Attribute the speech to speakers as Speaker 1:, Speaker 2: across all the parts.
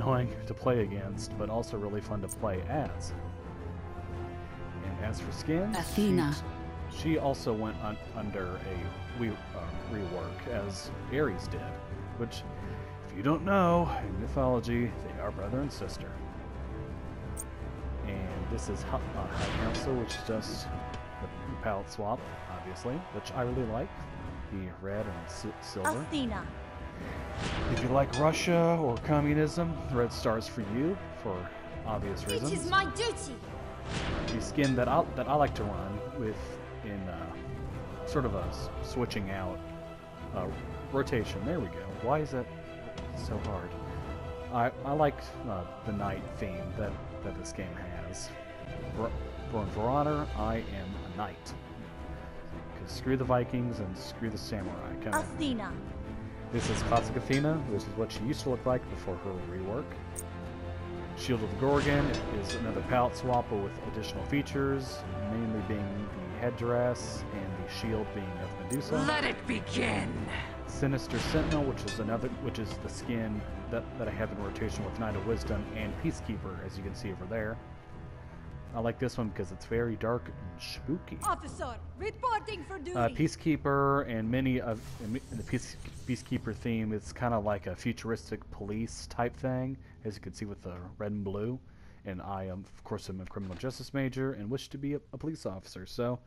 Speaker 1: annoying to play against, but also really fun to play as. And as for skins,
Speaker 2: Athena.
Speaker 1: she also went under a rework, as Ares did, which, if you don't know, in mythology, they are brother and sister. And this is High Council, which is just the palette swap, obviously, which I really like. The red and silver.
Speaker 3: Athena.
Speaker 1: If you like Russia or communism, red star's for you, for obvious reasons.
Speaker 3: It is my duty.
Speaker 1: The skin that I like to run with in sort of a switching out rotation. There we go. Why is that so hard? I like the knight theme that this game has. For honor, I am a knight. Because screw the Vikings and screw the samurai.
Speaker 3: Athena.
Speaker 1: This is classic Athena. This is what she used to look like before her rework. Shield of the Gorgon is another palette swap with additional features, mainly being the headdress and the shield being of Medusa.
Speaker 4: Let it begin.
Speaker 1: Sinister Sentinel, which is the skin that I have in rotation with Knight of Wisdom and Peacekeeper, as you can see over there. I like this one because it's very dark and spooky.
Speaker 3: Officer, reporting for duty.
Speaker 1: Peacekeeper and many of the Peacekeeper theme is kind of like a futuristic police type thing, as you can see with the red and blue. And I am, of course, I'm a criminal justice major and wish to be a police officer, so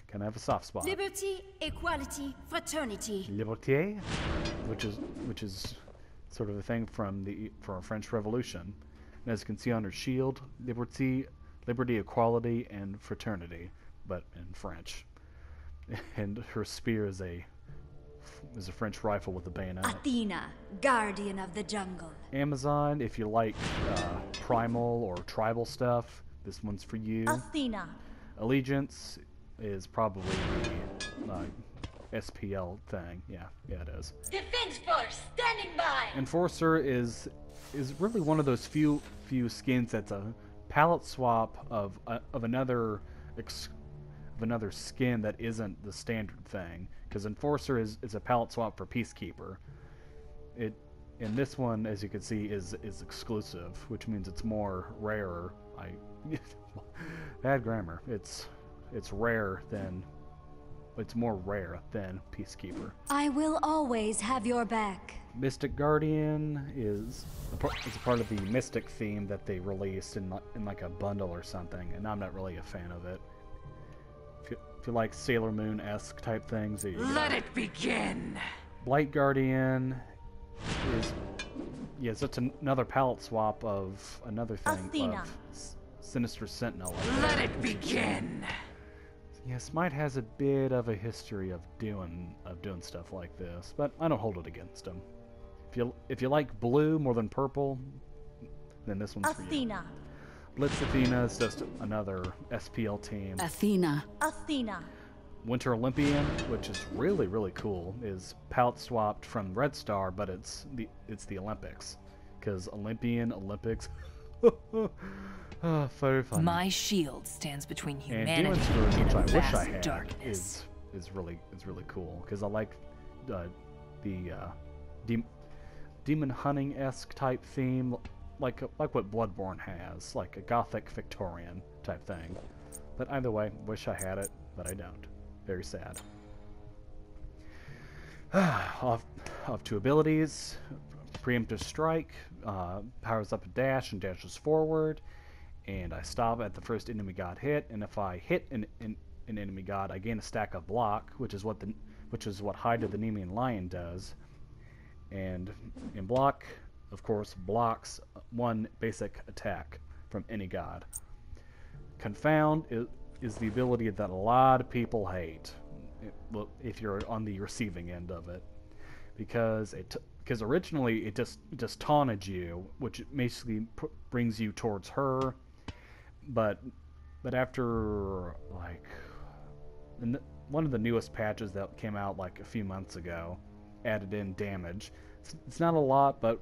Speaker 1: kind of have a soft spot.
Speaker 3: Liberty, equality, fraternity.
Speaker 1: Liberté, which is sort of a thing from our French Revolution. And as you can see on her shield, liberty, equality, and fraternity, but in French. And her spear is a French rifle with a bayonet.
Speaker 3: Athena, guardian of the jungle.
Speaker 1: Amazon, if you like primal or tribal stuff, this one's for you.
Speaker 3: Athena.
Speaker 1: Allegiance is probably the SPL thing. Yeah, it is.
Speaker 3: Defense force, standing by.
Speaker 1: Enforcer is really one of those few skins that's a palette swap of another skin that isn't the standard thing, because Enforcer is a palette swap for Peacekeeper. And this one, as you can see, is exclusive, which means it's more rarer. Bad grammar. It's more rare than Peacekeeper.
Speaker 3: I will always have your back.
Speaker 1: Mystic Guardian is a part of the Mystic theme that they released in like a bundle or something, and I'm not really a fan of it. If you like Sailor Moon-esque type things, there you go.
Speaker 4: Let it begin.
Speaker 1: Blight Guardian is it's another palette swap of another thing
Speaker 3: Athena.
Speaker 1: of Sinister Sentinel.
Speaker 4: Let it begin.
Speaker 1: Yes, Smite has a bit of a history of doing stuff like this, but I don't hold it against him. If you like blue more than purple, then this one's for you.
Speaker 3: Athena.
Speaker 1: Blitz Athena is just another SPL team.
Speaker 2: Athena.
Speaker 3: Athena.
Speaker 1: Winter Olympian, which is really, really cool, is palette swapped from Red Star, but it's the Olympics, because Olympics. Very funny.
Speaker 4: My shield stands between
Speaker 1: And
Speaker 4: humanity
Speaker 1: Demon's Verge,
Speaker 4: and
Speaker 1: which
Speaker 4: a
Speaker 1: I wish I
Speaker 4: vast
Speaker 1: had,
Speaker 4: darkness.
Speaker 1: is really cool, because I like the demon hunting-esque type theme, like what Bloodborne has, like a gothic Victorian type thing. But either way, wish I had it, but I don't. Very sad. off to abilities. Preemptive Strike powers up a dash and dashes forward, and I stop at the first enemy god hit. And if I hit an enemy god, I gain a stack of block, which is what Hide of the Nemean Lion does. And in block, of course, blocks one basic attack from any god. Confound is the ability that a lot of people hate, if you're on the receiving end of it, because originally it just taunted you, which basically brings you towards her, but after like one of the newest patches that came out like a few months ago added in damage. It's not a lot, but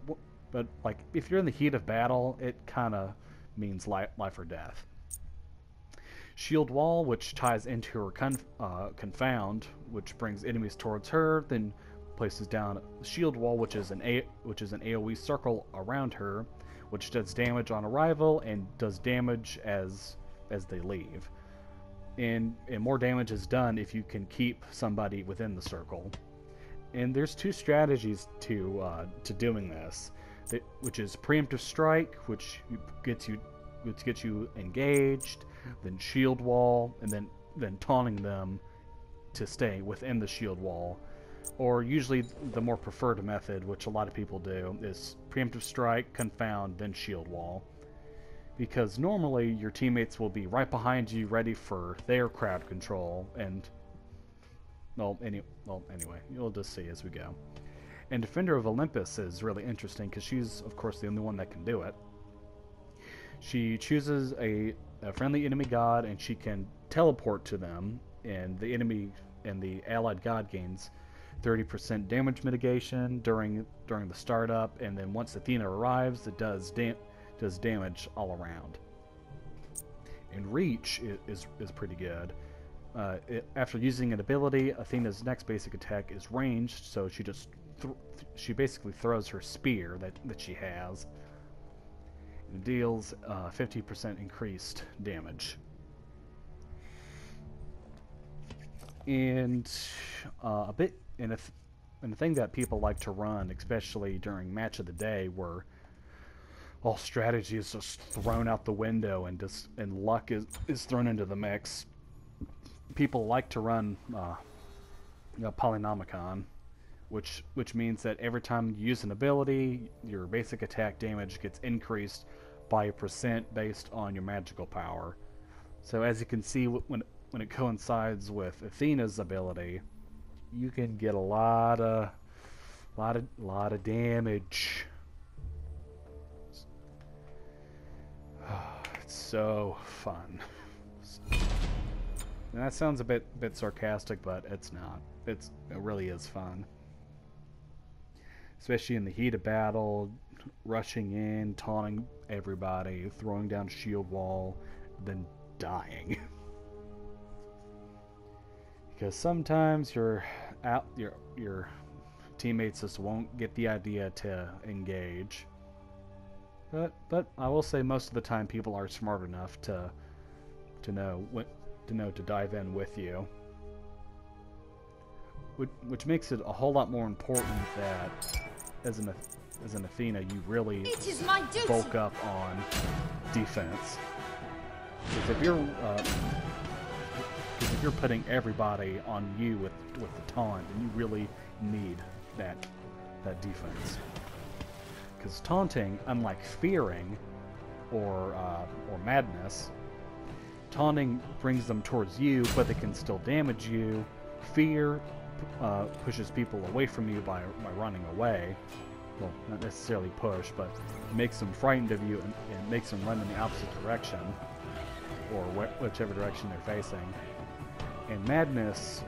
Speaker 1: like if you're in the heat of battle, it kind of means life or death. Shield Wall, which ties into her Confound, which brings enemies towards her, then places down Shield Wall, which is an AoE circle around her, which does damage on arrival and does damage as they leave. And more damage is done if you can keep somebody within the circle. And there's two strategies to doing this, which is preemptive strike, which gets you engaged, then shield wall, and then taunting them to stay within the shield wall. Or usually the more preferred method, which a lot of people do, is preemptive strike, confound, then shield wall. Because normally your teammates will be right behind you, ready for their crowd control, and anyway, you'll just see as we go. And Defender of Olympus is really interesting because she's, of course, the only one that can do it. She chooses a friendly enemy god, and she can teleport to them, and the enemy and the allied god gains 30% damage mitigation during the startup, and then once Athena arrives, it does damage all around. And reach is pretty good. After using an ability, Athena's next basic attack is ranged, so she basically throws her spear that she has, and deals 50% increased damage. And and the thing that people like to run, especially during match of the day, where all strategy is just thrown out the window and luck is thrown into the mix. People like to run Polynomicon, which means that every time you use an ability, your basic attack damage gets increased by a % based on your magical power. So as you can see, when it coincides with Athena's ability, you can get a lot of damage. It's so fun. And that sounds a bit sarcastic, but it's not. It really is fun. Especially in the heat of battle, rushing in, taunting everybody, throwing down shield wall, then dying. Because sometimes your teammates just won't get the idea to engage. But I will say most of the time people are smart enough to know to dive in with you. Which makes it a whole lot more important that as an Athena you really bulk up on defense. Because if you're putting everybody on you with the taunt, then you really need that defense. Because taunting, unlike fearing or madness, taunting brings them towards you, but they can still damage you. Fear pushes people away from you by running away. Well, not necessarily push, but it makes them frightened of you and makes them run in the opposite direction, or whichever direction they're facing. And madness,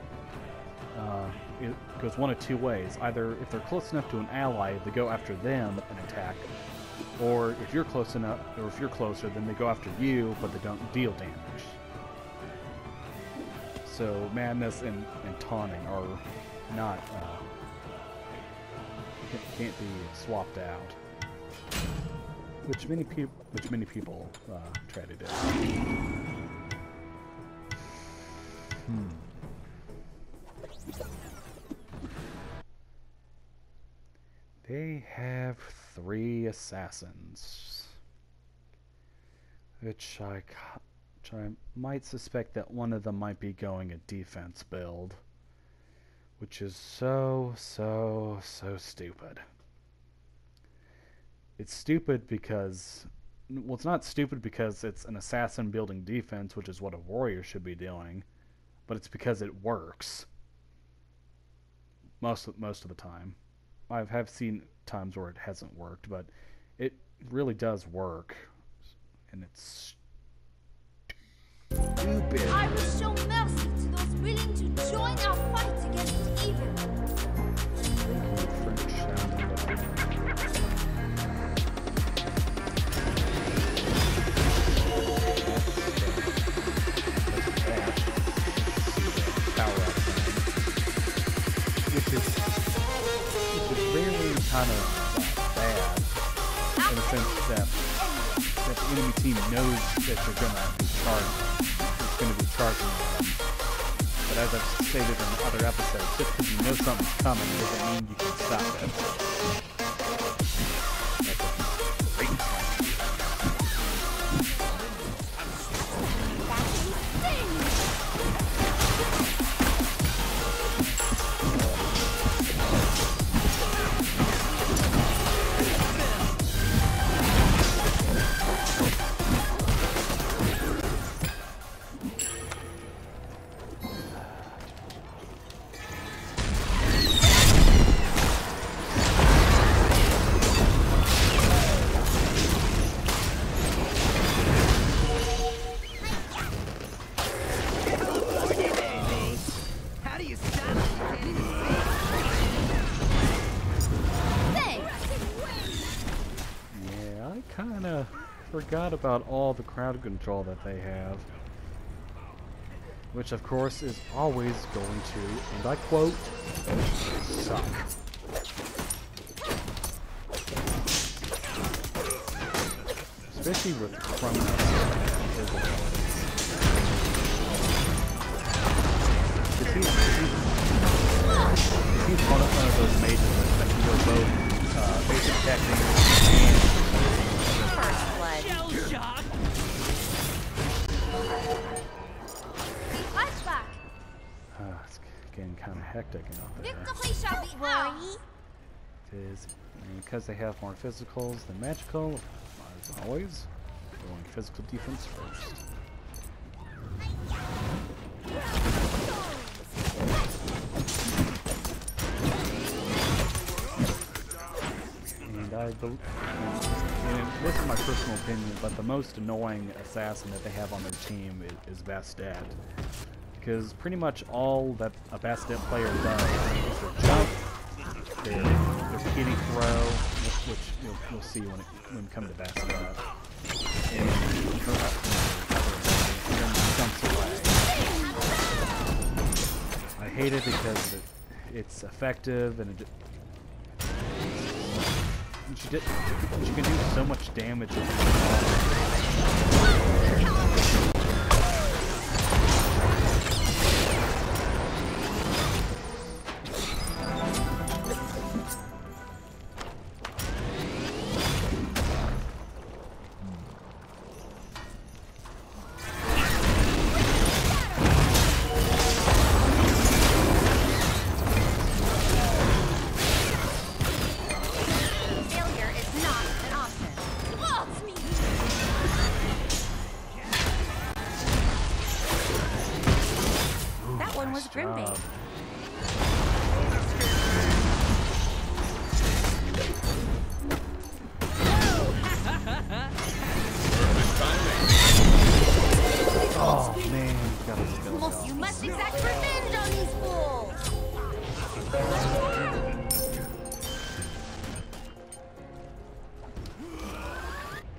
Speaker 1: it goes one of two ways. Either if they're close enough to an ally, they go after them and attack, or if you're close enough, or if you're closer, then they go after you, but they don't deal damage. So madness and taunting are not can't be swapped out, which many people try to do. They have 3 assassins, which I might suspect that one of them might be going a defense build, which is so stupid. It's stupid because, well, it's not stupid because it's an assassin building defense, which is what a warrior should be doing, but it's because it works most of the time. I have seen times where it hasn't worked, but it really does work, and it's stupid.
Speaker 3: I will show mercy to those willing to join our fight against evil.
Speaker 1: French sounding, which is really kind of bad in the sense that that the enemy team knows that you're gonna be charging them. But as I've stated in other episodes, just because you know something's coming doesn't mean you can stop it. That's a great plan. Forgot about all the crowd control that they have, which of course is always going to, and I quote, suck. Especially with Chronos. He's one of those mages that can go both basic techniques and it's getting kind of hectic out there.
Speaker 3: Victory shall be ours.
Speaker 1: Because they have more physicals than magical, as always, going physical defense first. And this is my personal opinion, but the most annoying assassin that they have on their team is Bastet. Because pretty much all that a Bastet player does is their jump, their kitty throw, which you'll see when we come to Bastet, and then jumps away. I hate it because it's effective and she can do so much damage.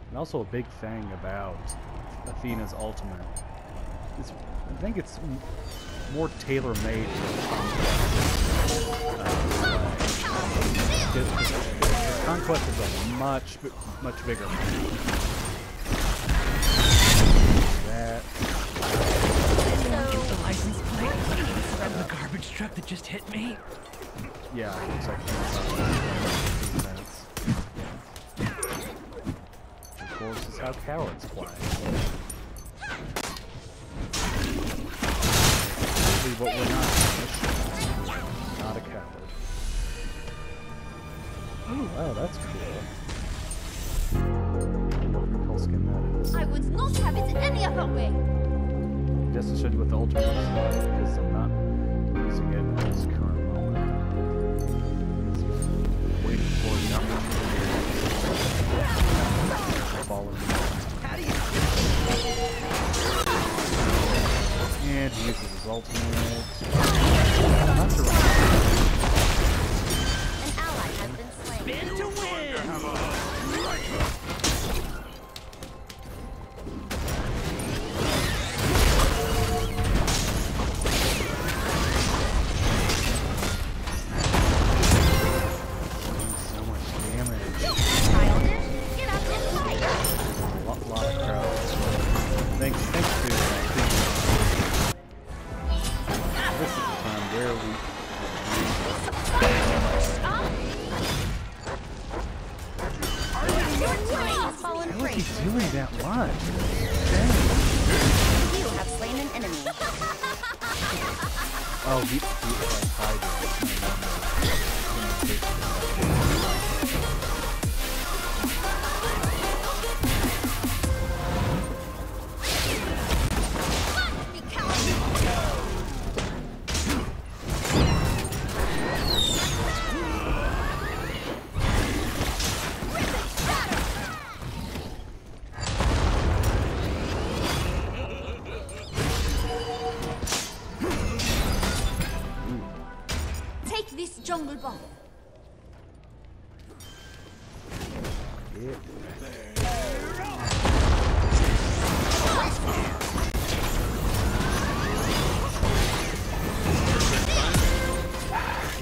Speaker 1: And also a big thing about Athena's ultimate is I think it's more tailor-made for Conquest is a much bigger map. That.
Speaker 4: The license plate from the garbage truck that just hit me.
Speaker 1: Yeah, it's actually defense. Of course, is how cowards play. What we're not a coward. Ooh, wow, that's cool. What recall skin that is.
Speaker 3: I would not have it any other way.
Speaker 1: Just to show you what the ultimate looks like, because I'm not using it at this current moment. Waiting for the and he uses his ultimate. Not to run.
Speaker 3: An ally has been slain.
Speaker 4: Spin to win!
Speaker 2: has fallen
Speaker 1: How is
Speaker 2: prey
Speaker 1: he
Speaker 2: to
Speaker 1: doing
Speaker 2: his
Speaker 1: that much? Dang.
Speaker 2: You have slain an enemy.
Speaker 1: Oh, he has hydra.
Speaker 3: Take this jungle bomb.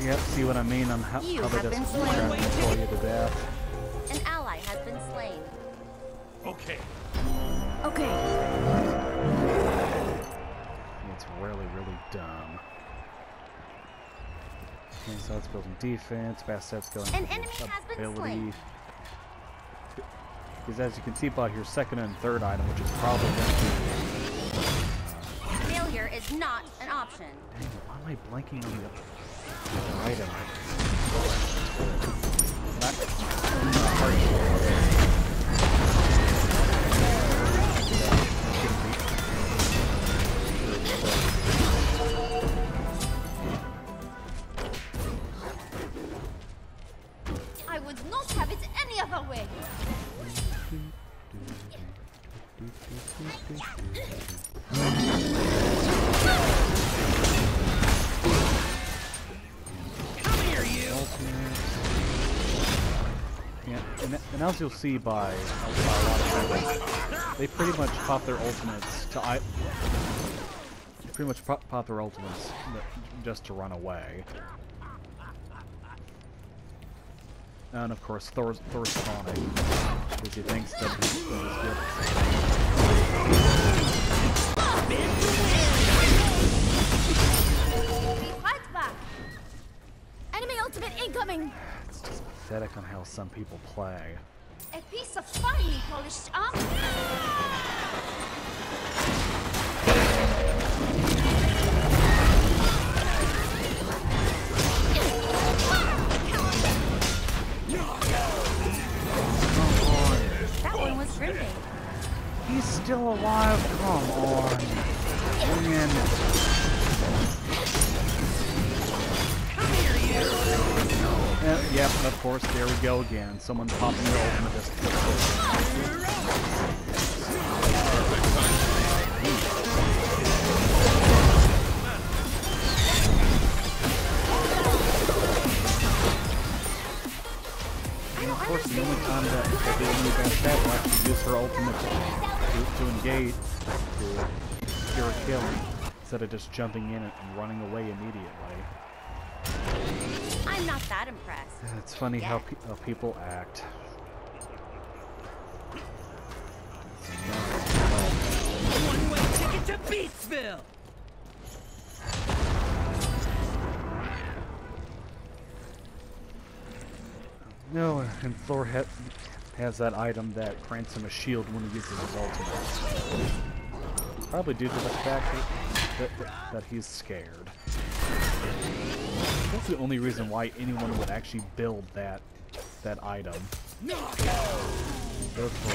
Speaker 1: Yep, see what I mean on how
Speaker 2: You
Speaker 1: they
Speaker 2: have
Speaker 1: just
Speaker 2: been slain.
Speaker 1: try to control you to death.
Speaker 2: An ally has been slain.
Speaker 4: Okay.
Speaker 2: Okay.
Speaker 1: It's really, really dumb. Okay, so it's building defense, fast sets going
Speaker 2: An
Speaker 1: for
Speaker 2: enemy has been
Speaker 1: ability.
Speaker 2: slain.
Speaker 1: Because as you can see by your second and third item, which is probably going to be...
Speaker 2: Failure is not an option.
Speaker 1: Dang it, why am I blanking on the other item?
Speaker 3: I would not have it any other way.
Speaker 1: Yeah, and as you'll see by a lot of players, they pretty much pop their ultimates to pop their ultimates just to run away. And of course, Thor's taunting because he thinks that he's good.
Speaker 3: We fight back. Enemy ultimate incoming.
Speaker 1: It's just pathetic on how some people play.
Speaker 3: A piece of finely polished armor.
Speaker 2: That one was ripping.
Speaker 1: He's still alive. Come on, man. Yep, of course, there we go again. Someone's popping their ultimate just of course, the only time that the enemy best bet will actually use her ultimate to engage, to secure a kill, instead of just jumping in and running away immediately.
Speaker 2: I'm not that impressed.
Speaker 1: It's funny how people act.
Speaker 4: One-way ticket to Beatsville!
Speaker 1: No, and Thor has that item that grants him a shield when he uses his ultimate. Probably due to the fact that he's scared. That's the only reason why anyone would actually build that item. Go for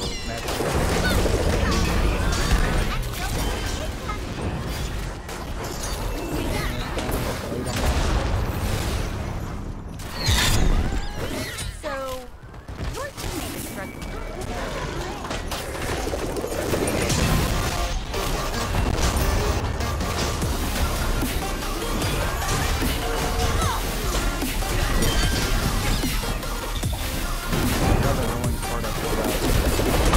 Speaker 2: So, your teammate is struggling.
Speaker 1: another annoying part of it.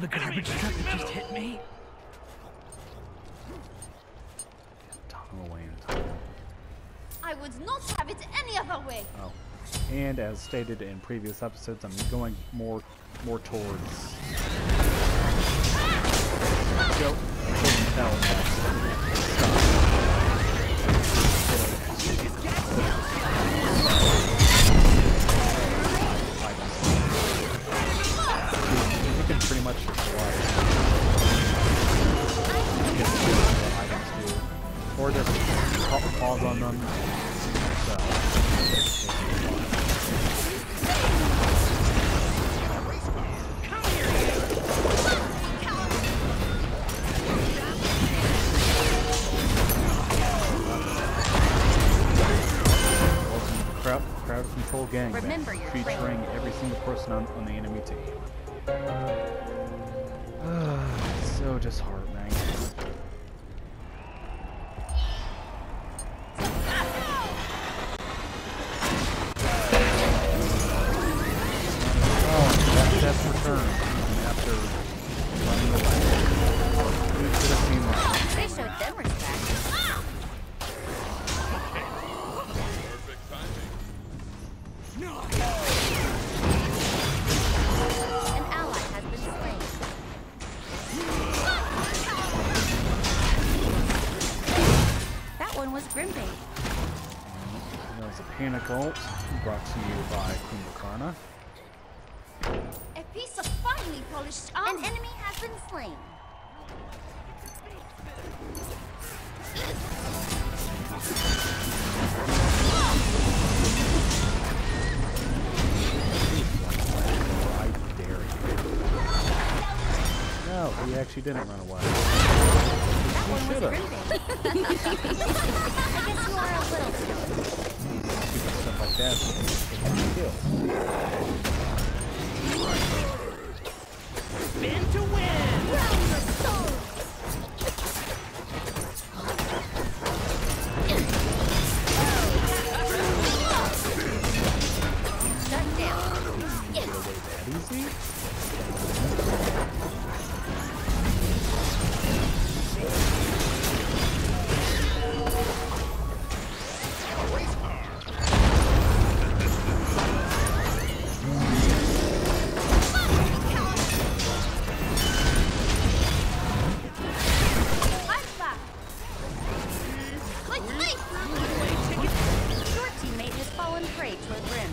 Speaker 4: The garbage truck that just hit me.
Speaker 1: Tunnel away and tunnel.
Speaker 3: I would not have it any other way.
Speaker 1: Oh. And as stated in previous episodes, I'm going more towards Joe and tell you can pretty much just slide. You can see what items do. Or just pause on them. So, crowd control gang
Speaker 2: Remember your
Speaker 1: featuring
Speaker 2: training.
Speaker 1: every single person on the enemy team. It's so disheartening. Death return after running away. We should have seen that.
Speaker 2: They showed them respect. An ally has been slain. That one was Grimbait.
Speaker 1: That was a panic ult brought to you by Queen Bakarna.
Speaker 3: A piece of finely polished
Speaker 2: An
Speaker 3: armor.
Speaker 2: enemy has been slain.
Speaker 1: I dare you. No, he actually didn't run away.
Speaker 2: That one was
Speaker 1: should've.
Speaker 2: Grimbait. I guess you are a little skilled.
Speaker 1: Stuff like that. Kill.
Speaker 4: Spin to win!
Speaker 3: Round the soul.
Speaker 2: Shut down.
Speaker 1: Get away that easy?
Speaker 3: I'm back. Like me.
Speaker 2: Your teammate has fallen prey to a Grim.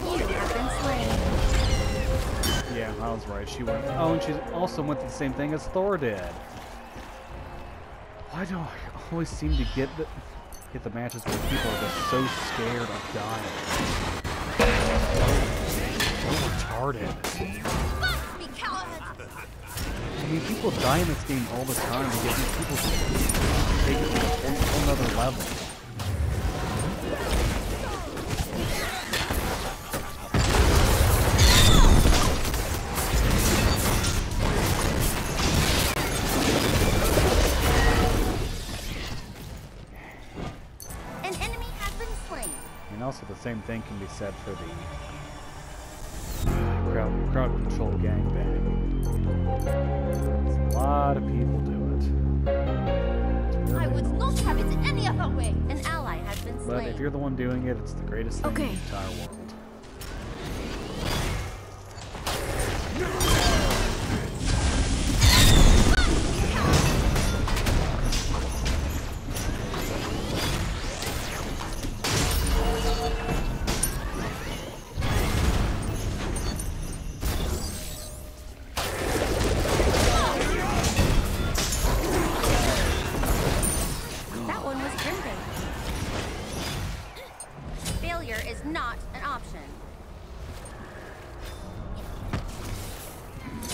Speaker 2: You have been slain.
Speaker 1: Yeah, I was right. She went. Oh, and she also went through the same thing as Thor did. Why do I always seem to get the matches where people are just so scared of dying? So retarded.
Speaker 3: Be coward.
Speaker 1: I mean, people die in this game all the time, and yet these people take it to a whole nother level.
Speaker 2: An enemy has been slain.
Speaker 1: And also the same thing can be said for the crowd control gangbang. A lot of people do it.
Speaker 3: I would not have it any other way.
Speaker 2: An ally has been
Speaker 1: But
Speaker 2: slain.
Speaker 1: if you're the one doing it, it's the greatest thing in the entire world.
Speaker 2: That one was Grimbait. Failure is not an option.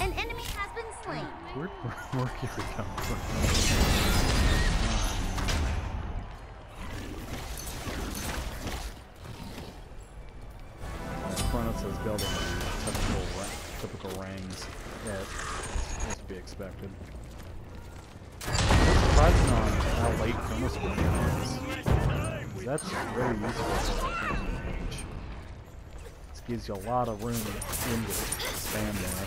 Speaker 2: An enemy has been slain.
Speaker 1: Where'd Mercury come from? Chronos is building typical rangs that is to be expected. Surprising on how late Chronos is. that's very useful page. This gives you a lot of room to expand there.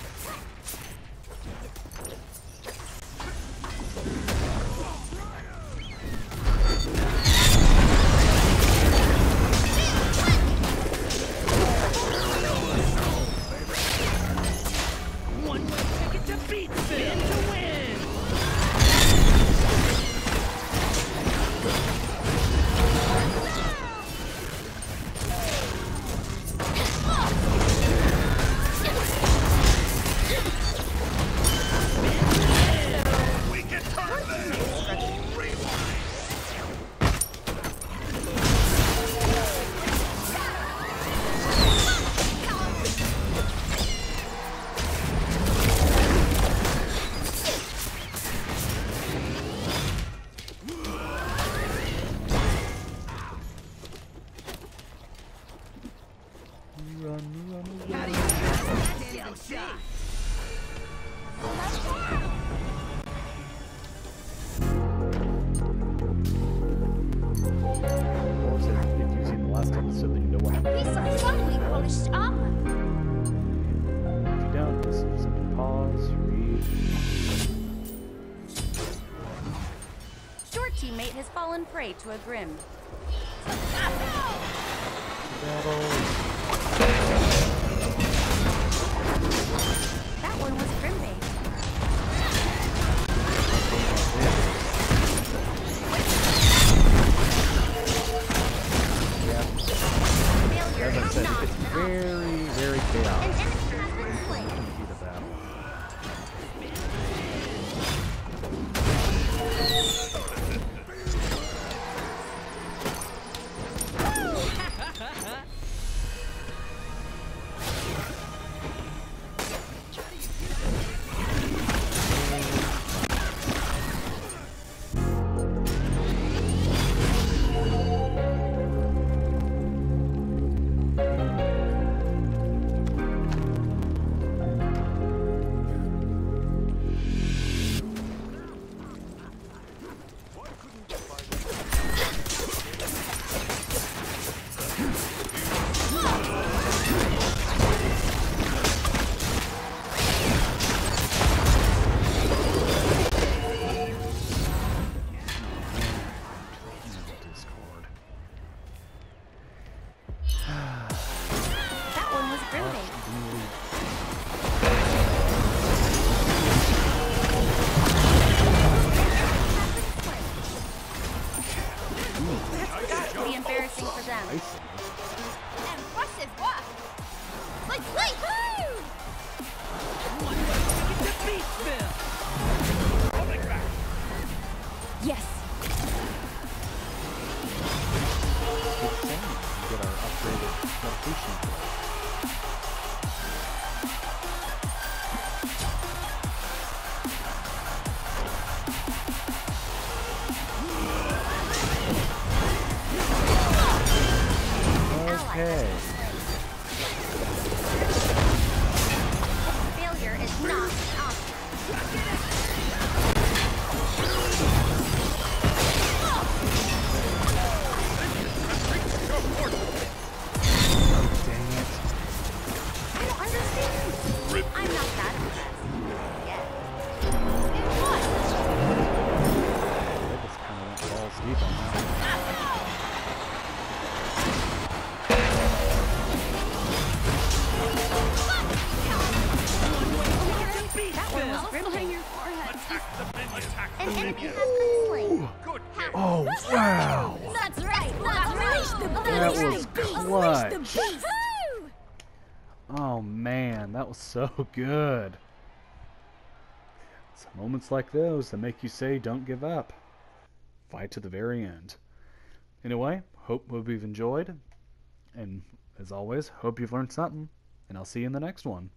Speaker 4: One way ticket to beat Finn to win! How do you stand shot?
Speaker 1: Or is it if you've seen the last episode that you know what happened?
Speaker 3: Piece of finely polished armor.
Speaker 1: If you don't, just simply pause, read.
Speaker 2: Your teammate has fallen prey to a Grim. That one was Grim bait. Failure
Speaker 1: As I
Speaker 2: is
Speaker 1: said,
Speaker 2: not
Speaker 1: it's very, very chaotic.
Speaker 2: an enemy has been slain.
Speaker 1: Heat of battle. Discord.
Speaker 2: That one was Grim bait. That's got to be embarrassing for them.
Speaker 1: Ice.
Speaker 3: Impressive work. Like, wait, woo!
Speaker 4: One way ticket to beat Finn!
Speaker 2: Yes.
Speaker 1: Good thing. You get our upgraded meditation. Okay.
Speaker 2: Failure is not an option.
Speaker 1: Dang it.
Speaker 2: I don't understand. I'm not that impressed. Yet.
Speaker 1: I just kind of went balls deep on that one.
Speaker 2: That one was Grim bait. An enemy has been slain.
Speaker 1: Oh, wow.
Speaker 3: That's right. That's right.
Speaker 1: That was clutch.
Speaker 3: Woo!
Speaker 1: Oh, man. That was so good. It's moments like those that make you say, don't give up. Fight to the very end. Anyway, hope you've enjoyed. And as always, hope you've learned something. And I'll see you in the next one.